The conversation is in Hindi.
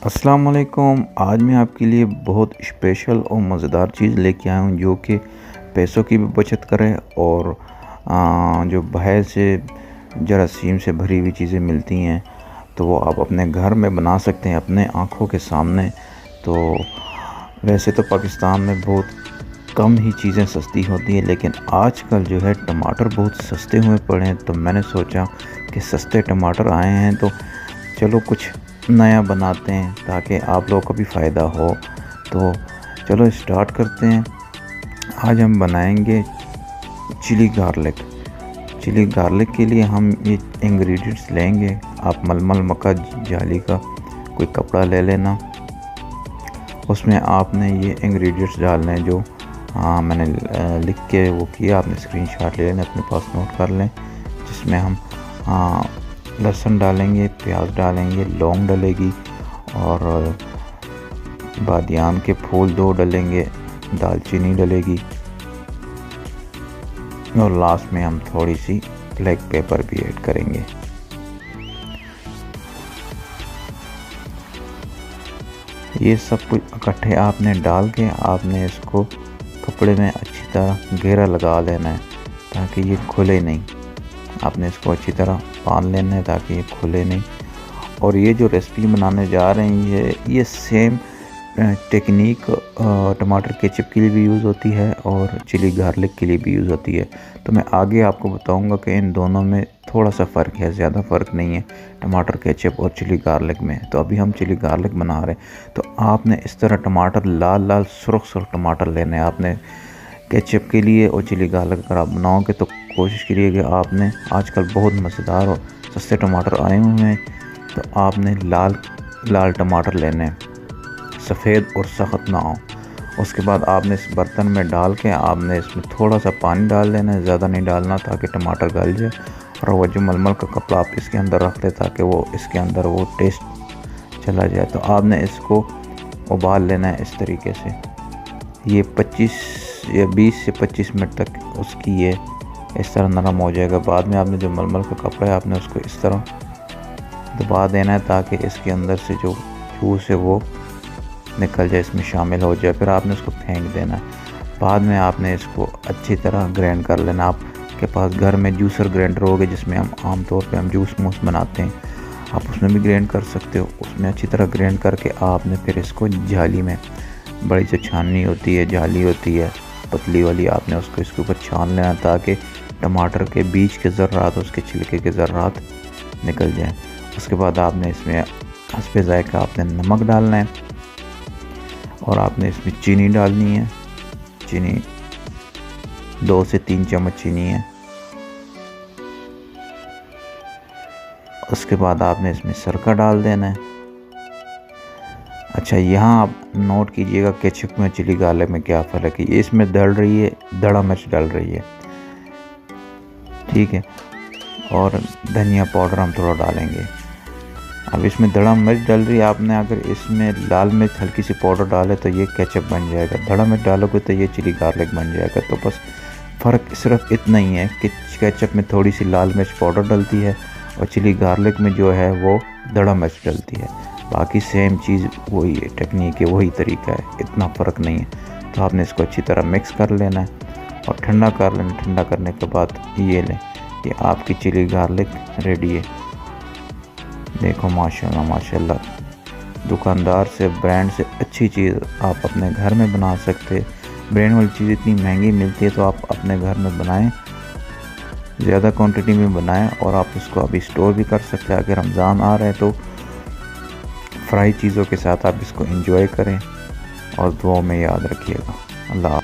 अस्सलाम वालेकुम। आज मैं आपके लिए बहुत स्पेशल और मज़ेदार चीज़ लेके आया हूँ जो कि पैसों की भी बचत करे और जो बाहर से जरासीम से भरी हुई चीज़ें मिलती हैं तो वो आप अपने घर में बना सकते हैं अपने आँखों के सामने। तो वैसे तो पाकिस्तान में बहुत कम ही चीज़ें सस्ती होती हैं, लेकिन आजकल जो है टमाटर बहुत सस्ते हुए पड़े हैं। तो मैंने सोचा कि सस्ते टमाटर आए हैं तो चलो कुछ नया बनाते हैं ताकि आप लोगों को भी फ़ायदा हो। तो चलो स्टार्ट करते हैं। आज हम बनाएंगे चिली गार्लिक के लिए हम ये इंग्रेडिएंट्स लेंगे। आप मलमल मक्का जाली का कोई कपड़ा ले लेना, उसमें आपने ये इंग्रेडिएंट्स डालने हैं जो मैंने लिख के वो किया। आपने स्क्रीनशॉट ले लेना, अपने पास नोट कर लें। जिसमें हम लहसुन डालेंगे, प्याज डालेंगे, लौंग डलेगी और बादियान के फूल 2 डलेंगे, दालचीनी डलेगी और लास्ट में हम थोड़ी सी ब्लैक पेपर भी ऐड करेंगे। ये सब कुछ इकट्ठे आपने डाल के आपने इसको कपड़े में अच्छी तरह घेरा लगा लेना है ताकि ये खुले नहीं। आपने इसको अच्छी तरह बांध लेना है ताकि ये खुले नहीं। और ये जो रेसिपी बनाने जा रहे हैं ये सेम टेक्निक टमाटर केचप के लिए भी यूज़ होती है और चिली गार्लिक के लिए भी यूज़ होती है। तो मैं आगे आपको बताऊंगा कि इन दोनों में थोड़ा सा फ़र्क है, ज़्यादा फ़र्क नहीं है टमाटर केचप और चिली गार्लिक में। तो अभी हम चिली गार्लिक बना रहे हैं। तो आपने इस तरह टमाटर लाल लाल सुरख टमाटर लेने हैं आपने केचप के लिए। और चिली गार्लिक अगर आप बनाओगे तो कोशिश करिए कि आपने आजकल बहुत मज़ेदार और सस्ते टमाटर आए हुए हैं तो आपने लाल टमाटर लेने हैं, सफ़ेद और सख्त ना हो। उसके बाद आपने इस बर्तन में डाल के आपने इसमें थोड़ा सा पानी डाल देना है, ज़्यादा नहीं डालना ताकि टमाटर गल जाए। और वो जो मलमल का कपड़ा आप इसके अंदर रख दें ताकि वो इसके अंदर वो टेस्ट चला जाए। तो आपने इसको उबाल लेना है इस तरीके से। ये 20 से 25 मिनट तक उसकी ये इस तरह नरम हो जाएगा। बाद में आपने जो मलमल का कपड़ा है आपने उसको इस तरह दबा देना है ताकि इसके अंदर से जो जूस है वो निकल जाए, इसमें शामिल हो जाए। फिर आपने उसको फेंक देना है। बाद में आपने इसको अच्छी तरह ग्राइंड कर लेना। आपके पास घर में जूसर ग्राइंडर होगा जिसमें हम आमतौर पे हम जूस मूस बनाते हैं, आप उसमें भी ग्राइंड कर सकते हो। उसमें अच्छी तरह ग्राइंड करके आपने फिर इसको जाली में, बड़ी जो छाननी होती है, जाली होती है पतली वाली, आपने उसको इसके ऊपर छान लेना ताकि टमाटर के बीज के ज़र्रात, उसके छिलके के ज़र्रात निकल जाएं। उसके बाद आपने इसमें हस्बे ज़ायक़ा आपने नमक डालना है और आपने इसमें चीनी डालनी है। चीनी 2 से 3 चम्मच चीनी है। उसके बाद आपने इसमें सिरका डाल देना है। अच्छा, यहाँ आप नोट कीजिएगा केचप में चिली गार्लिक में क्या फ़र्क है। इसमें डल रही है दड़ा मिर्च डल रही है, ठीक है, और धनिया पाउडर हम थोड़ा डालेंगे। अब इसमें दड़ा मिर्च डल रही है, आपने अगर इसमें लाल मिर्च हल्की सी पाउडर डाले तो ये केचप बन जाएगा। दड़ा मिर्च डालोगे तो ये चिली गार्लिक बन जाएगा। तो बस फ़र्क सिर्फ इतना ही है कि केचप में थोड़ी सी लाल मिर्च पाउडर डलती है और चिली गार्लिक में जो है वो दड़ा मिर्च डलती है। बाकी सेम चीज़ वही है, टेक्निक है, वही तरीका है, इतना फ़र्क नहीं है। तो आपने इसको अच्छी तरह मिक्स कर लेना है और ठंडा कर लेना। ठंडा करने के बाद ये लें, ये आपकी चिली गार्लिक रेडी है। देखो माशाल्लाह माशाल्लाह, दुकानदार से ब्रांड से अच्छी चीज़ आप अपने घर में बना सकते। ब्रांड वाली चीज़ इतनी महंगी मिलती है तो आप अपने घर में बनाएं, ज़्यादा क्वांटिटी में बनाएं और आप उसको अभी स्टोर भी कर सकते हैं। अगर रमज़ान आ रहा है तो फ्राई चीज़ों के साथ आप इसको एंजॉय करें और दुआ में याद रखिएगा। अल्लाह।